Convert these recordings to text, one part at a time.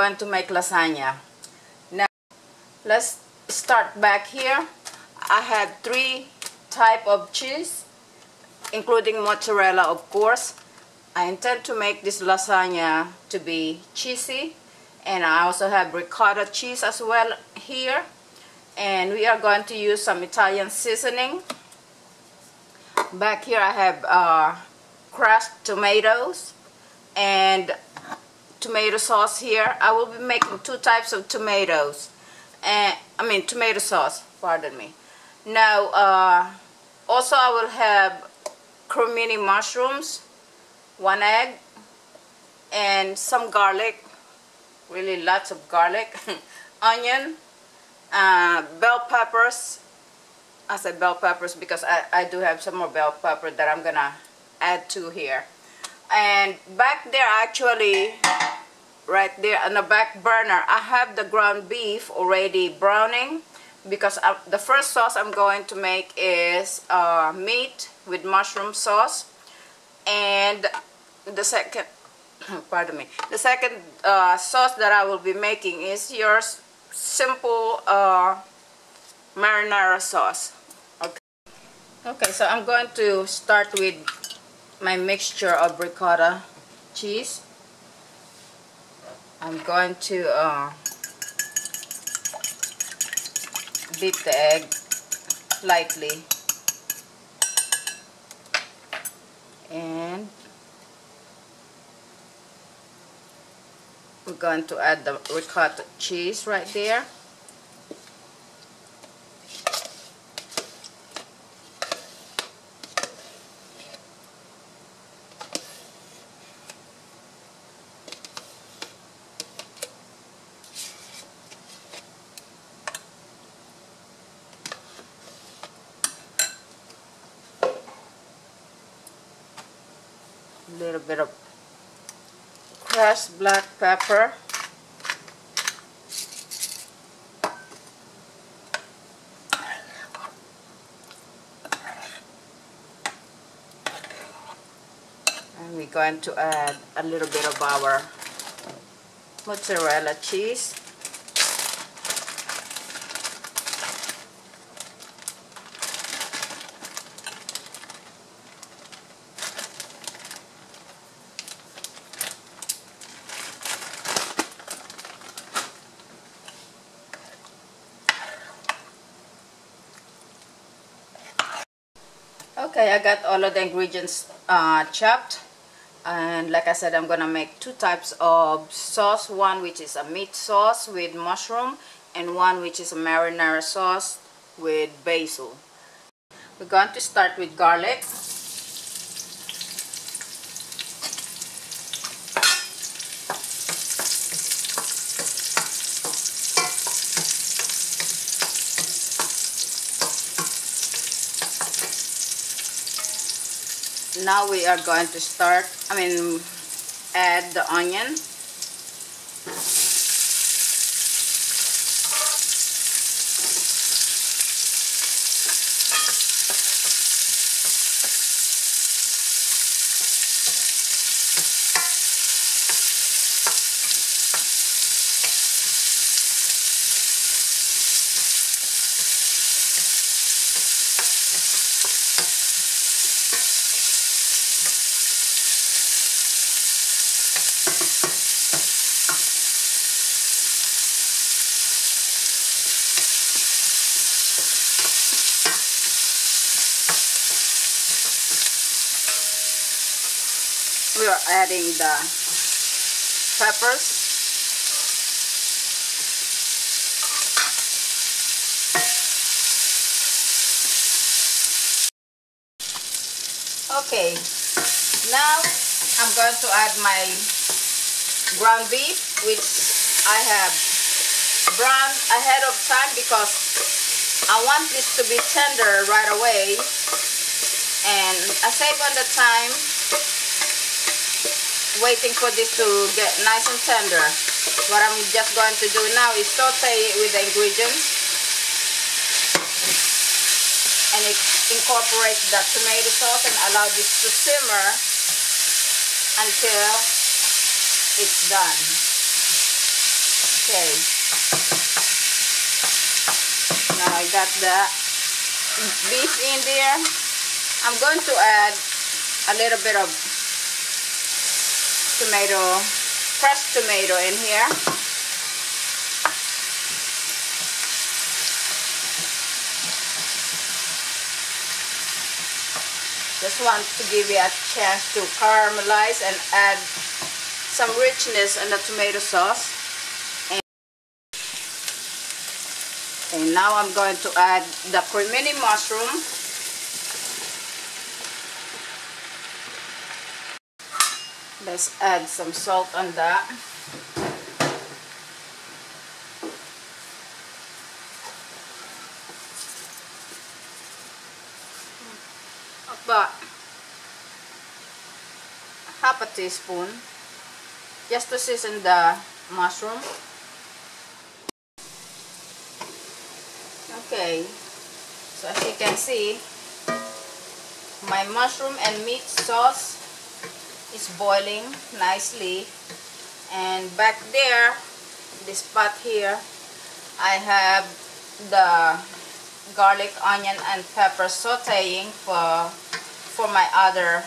going to make lasagna. Now, let's start back here. I have 3 types of cheese, including mozzarella, of course. I intend to make this lasagna to be cheesy, and I also have ricotta cheese as well here. And we are going to use some Italian seasoning. Back here I have crushed tomatoes and tomato sauce here. I will be making 2 types of tomatoes, and tomato sauce, pardon me. Now also I will have cremini mushrooms, 1 egg, and some garlic, really lots of garlic, onion, bell peppers. I said bell peppers because I do have some more bell pepper that I'm gonna add to here. And back there, actually, right there on the back burner, I have the ground beef already browning, because the first sauce I'm going to make is meat with mushroom sauce, and the second pardon me, the second sauce that I will be making is your simple marinara sauce. Okay, so I'm going to start with my mixture of ricotta cheese. I'm going to beat the egg lightly, and we're going to add the ricotta cheese right there. A little bit of crushed black pepper, and we're going to add a little bit of our mozzarella cheese. Okay, I got all of the ingredients chopped, and like I said, I'm gonna make 2 types of sauce, one which is a meat sauce with mushroom, and one which is a marinara sauce with basil. We're going to start with garlic. Now we are going to add the onion. We are adding the peppers. Okay, now I'm going to add my ground beef, which I have browned ahead of time because I want this to be tender right away, and I save on the time waiting for this to get nice and tender. What I'm just going to do now is saute it with the ingredients, and it incorporates the tomato sauce, and allow this to simmer until it's done. Okay. Now I got the beef in there. I'm going to add a little bit of fresh tomato in here. Just want to give you a chance to caramelize and add some richness in the tomato sauce. And now I'm going to add the cremini mushroom. Let's add some salt on that. About half a teaspoon just to season the mushroom. Okay, so as you can see, my mushroom and meat sauce is boiling nicely, and back there, this pot here, I have the garlic, onion, and pepper sauteing for my other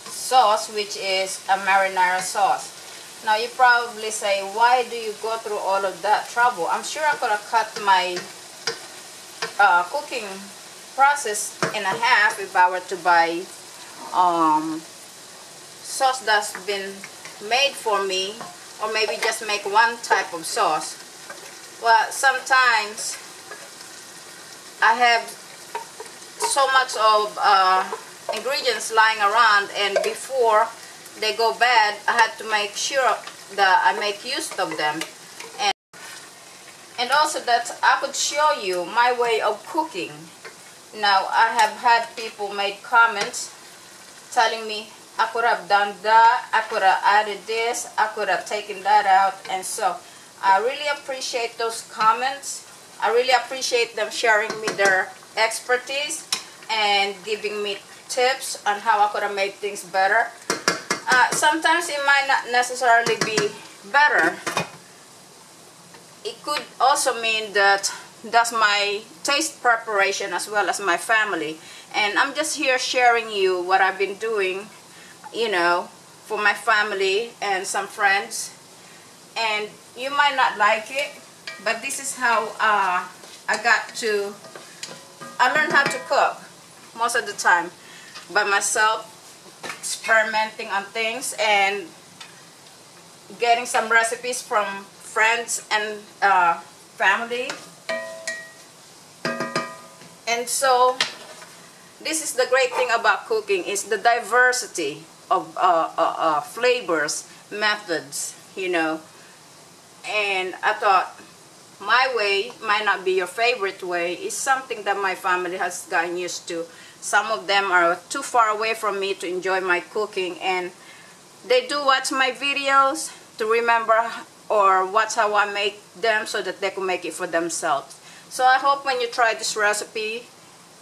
sauce, which is a marinara sauce. Now you probably say, why do you go through all of that trouble? I'm sure I could have cut my cooking process in half if I were to buy sauce that's been made for me, or maybe just make one type of sauce. Well, sometimes I have so much of ingredients lying around, and before they go bad, I had to make sure that I make use of them, and also that I could show you my way of cooking. Now, I have had people make comments telling me I could have done that, I could have added this, I could have taken that out, and so I really appreciate those comments. I really appreciate them sharing me their expertise and giving me tips on how I could have made things better. Sometimes it might not necessarily be better. It could also mean that that's my taste preparation as well as my family. And I'm just here sharing you what I've been doing, you know, for my family and some friends. And you might not like it, but this is how I learned how to cook most of the time by myself, experimenting on things and getting some recipes from friends and family. And so this is the great thing about cooking, is the diversity of flavors, methods, you know. And I thought my way might not be your favorite way. It's something that my family has gotten used to. Some of them are too far away from me to enjoy my cooking, and they do watch my videos to remember or watch how I make them so that they can make it for themselves. So I hope when you try this recipe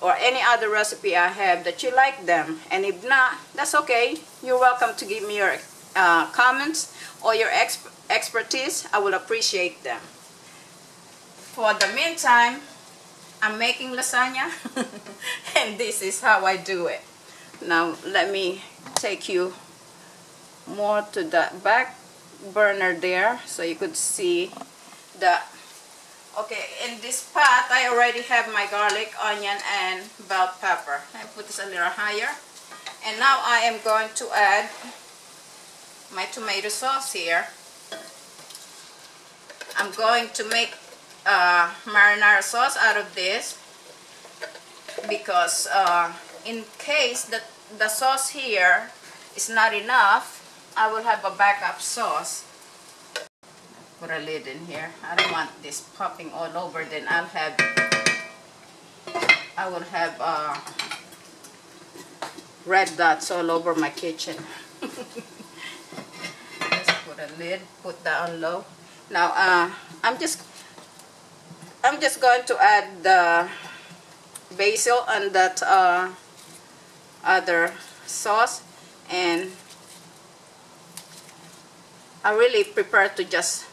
or any other recipe I have that you like them, and if not, that's okay. You're welcome to give me your comments or your expertise. I will appreciate them. For the meantime, I'm making lasagna and this is how I do it. Now let me take you more to the back burner there so you could see the... Okay, in this pot I already have my garlic, onion, and bell pepper. I put this a little higher, and now I am going to add my tomato sauce here. I'm going to make marinara sauce out of this because in case that the sauce here is not enough, I will have a backup sauce. Put a lid in here. I don't want this popping all over, then I will have red dots all over my kitchen. Just put a lid, put that on low. Now I'm just going to add the basil and that other sauce, and I really prefer to just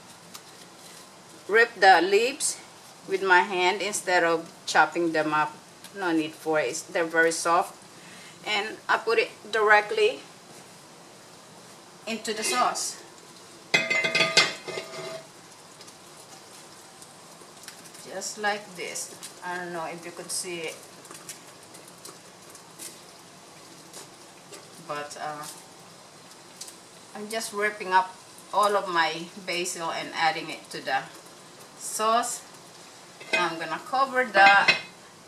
rip the leaves with my hand instead of chopping them up. No need for it. They're very soft. And I put it directly into the sauce. Just like this. I don't know if you could see it. But I'm just ripping up all of my basil and adding it to the sauce. Now I'm gonna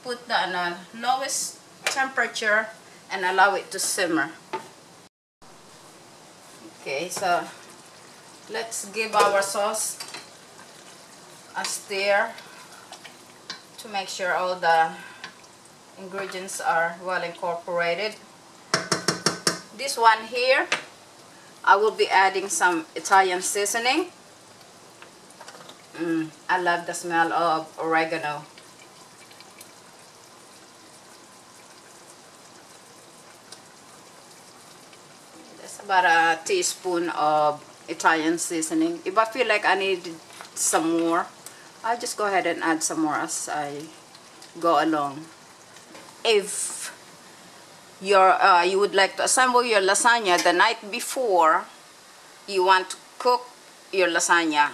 put that on the lowest temperature and allow it to simmer. Okay, so let's give our sauce a stir to make sure all the ingredients are well incorporated. This one here, I will be adding some Italian seasoning. I love the smell of oregano. That's about a teaspoon of Italian seasoning. If I feel like I need some more, I'll just go ahead and add some more as I go along. If you would like to assemble your lasagna the night before you want to cook your lasagna,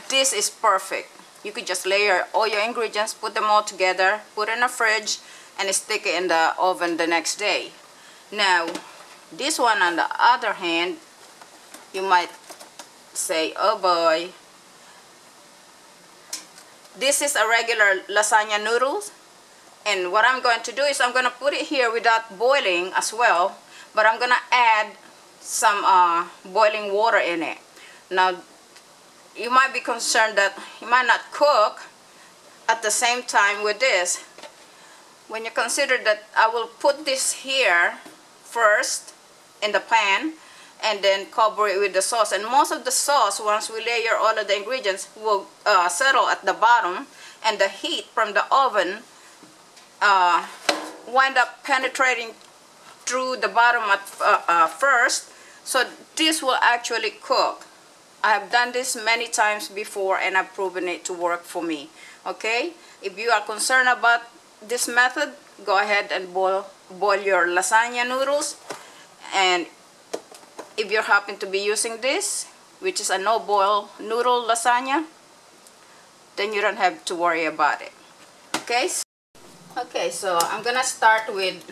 this is perfect. You could just layer all your ingredients, put them all together, put it in the fridge, and stick it in the oven the next day. Now, this one on the other hand, you might say, oh boy, this is a regular lasagna noodles. And what I'm going to do is I'm going to put it here without boiling as well, but I'm going to add some boiling water in it. Now, you might be concerned that you might not cook at the same time with this. When you consider that I will put this here first in the pan and then cover it with the sauce. And most of the sauce, once we layer all of the ingredients, will settle at the bottom, and the heat from the oven wind up penetrating through the bottom at first, so this will actually cook. I have done this many times before and I've proven it to work for me. Okay, if you are concerned about this method, go ahead and boil your lasagna noodles. And if you happen to be using this, which is a no-boil noodle lasagna, then you don't have to worry about it. Okay, so I'm gonna start with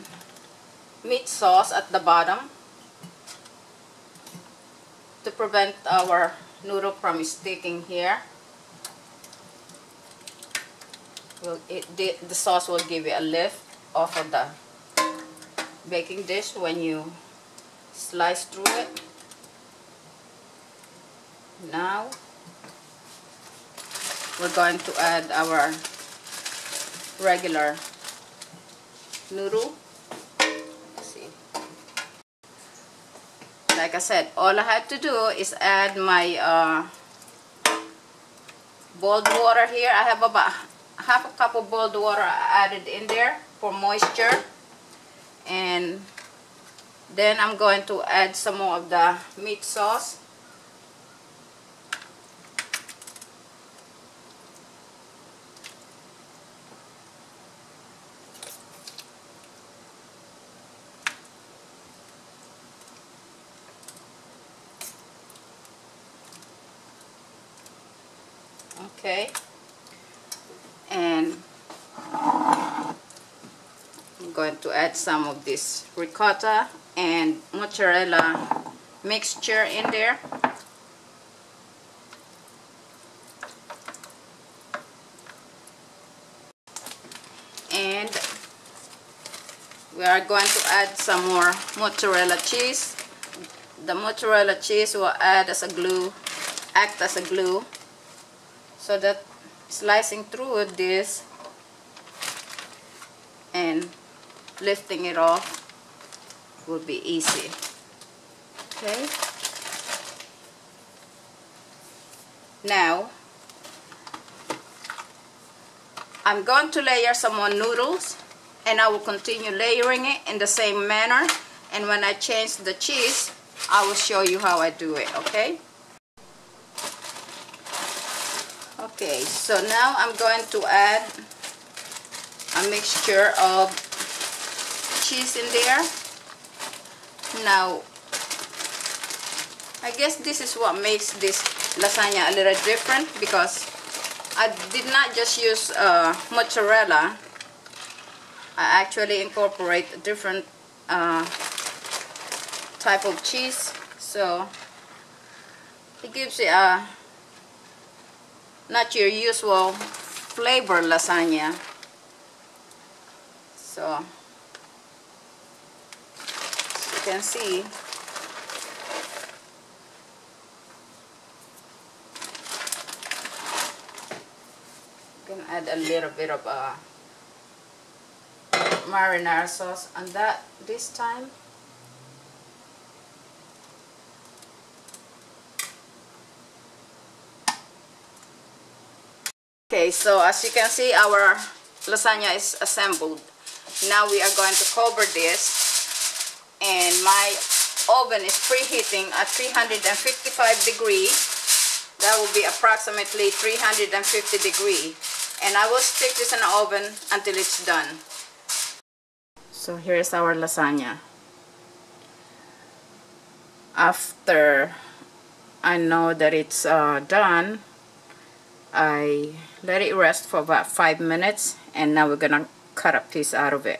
meat sauce at the bottom to prevent our noodle from sticking here. The sauce will give you a lift off of the baking dish when you slice through it. Now we're going to add our regular noodle. Let's see. Like I said, all I had to do is add my boiled water here. I have about half a cup of boiled water I added in there for moisture. And then I'm going to add some more of the meat sauce. Okay, and I'm going to add some of this ricotta and mozzarella mixture in there. And we are going to add some more mozzarella cheese. The mozzarella cheese will act as a glue, so that slicing through this and lifting it off will be easy. Okay. Now I'm going to layer some more noodles, and I will continue layering it in the same manner, and when I change the cheese I will show you how I do it. Okay. Okay, so now I'm going to add a mixture of cheese in there. Now, I guess this is what makes this lasagna a little different, because I did not just use mozzarella. I actually incorporate different type of cheese, so it gives it a not your usual flavor lasagna. So as you can see, you can add a little bit of marinara sauce on that this time. Okay, so as you can see, our lasagna is assembled. Now we are going to cover this, and my oven is preheating at 355 degrees. That will be approximately 350 degrees, and I will stick this in the oven until it's done. So here's our lasagna. After I know that it's done, I let it rest for about 5 minutes, and now we're gonna cut a piece out of it.